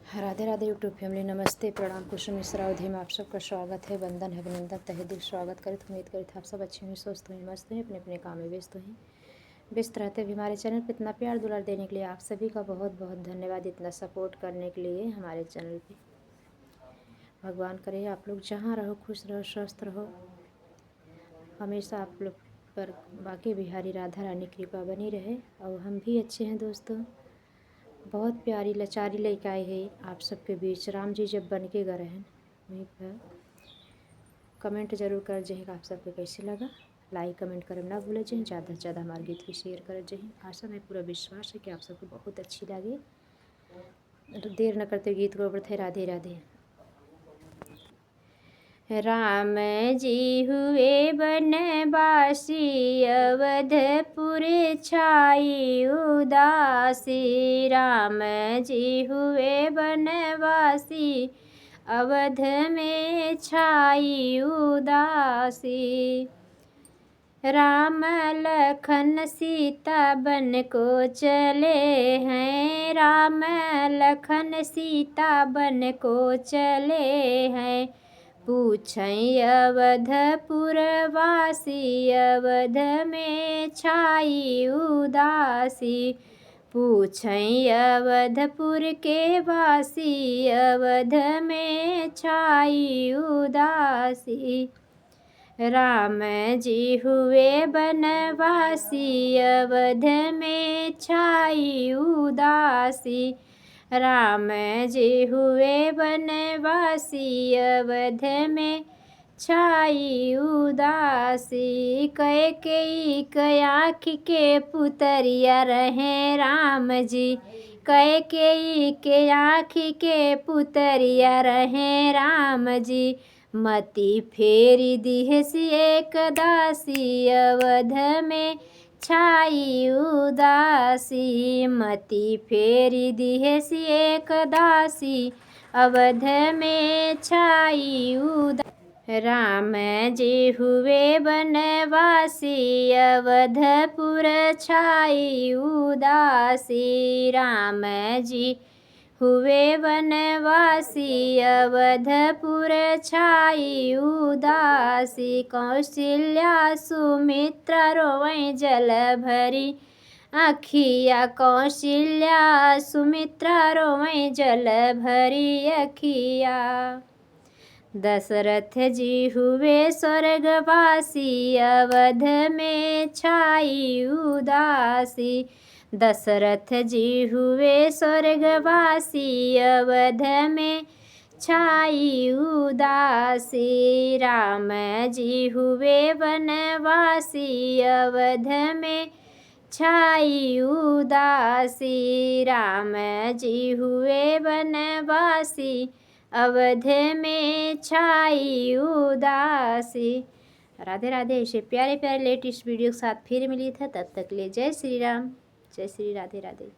Radhe Radhe YouTube family, नमस्ते, प्रणाम, कुशल मिश्रा अवधि में आप सबका स्वागत है। वंदन है, अभिनंदन, तहे दिल स्वागत करे। तो उम्मीद करते आप सब अच्छे हैं, स्वस्थ हैं, मस्त हैं, अपने अपने काम में व्यस्त हैं। व्यस्त रहते हुए हमारे चैनल पर इतना प्यार दुलार देने के लिए आप सभी का बहुत बहुत धन्यवाद। इतना सपोर्ट करने के लिए हमारे चैनल पे भगवान करे आप लोग जहाँ रहो खुश रहो, स्वस्थ रहो। हमेशा आप लोग पर बाकी बिहारी राधा रानी कृपा बनी रहे और हम भी अच्छे हैं दोस्तों। बहुत प्यारी लाचारी लेके आए है आप सबके बीच। राम जी जब बन के गए हैं वहीं पर कमेंट जरूर कर जहीं आप सबको कैसे लगा। लाइक कमेंट कर ना भूले जहीं, ज़्यादा से ज़्यादा हमारे गीत को शेयर कर जहीं। आशा में पूरा विश्वास है कि आप सबको बहुत अच्छी लगे। तो देर न करते गीत को बढ़ते। राधे राधे। राम जी हुए बनवासी, अवधपुर छाई उदासी। राम जी हुए बनवासी, अवध में छाई उदासी। राम लखन सीता बन को चले हैं, राम लखन सीता बन को चले हैं। पूछें अवधपुर वासी, अवध में छाई उदासी। पूछें अवधपुर के वासी, अवध में छाई उदासी। राम जी हुए बनवासी, अवध में छाई उदासी। राम जी हुए बनवासी, अवध में छाई उदासी। कैकेयी आँख के पुतरिया रहे राम जी, कैकेयी के आँख के पुतरिया रहे राम जी। मति फेरी दिहसी एक दासी, अवध में छाई उदासी। मति फेरी दिहसी एक दासी, अवध में छाई उदासी। राम जी हुए बनवासी, अवधपुर छाई उदासी। राम जी हुए बनवासी, अवधपुर छाई उदासी। कौशल्या सुमित्रा रोवें जल भरी अखिया, कौशल्या सुमित्रा रोवें जल भरी अखिया। दशरथ जी हुए स्वर्गवासी, अवध में छाई उदासी। दशरथ जी हुए स्वर्गवासी, अवध में छाई उदासी। राम जी हुए बनवासी, अवध में छाई उदासी। राम जी हुए बनवासी, अवध में छाई उदासी। राधे राधे। ऐसे प्यारे प्यारे लेटेस्ट वीडियो के साथ फिर मिली था, तब तक ले जय श्री राम, जय श्री राधे राधे।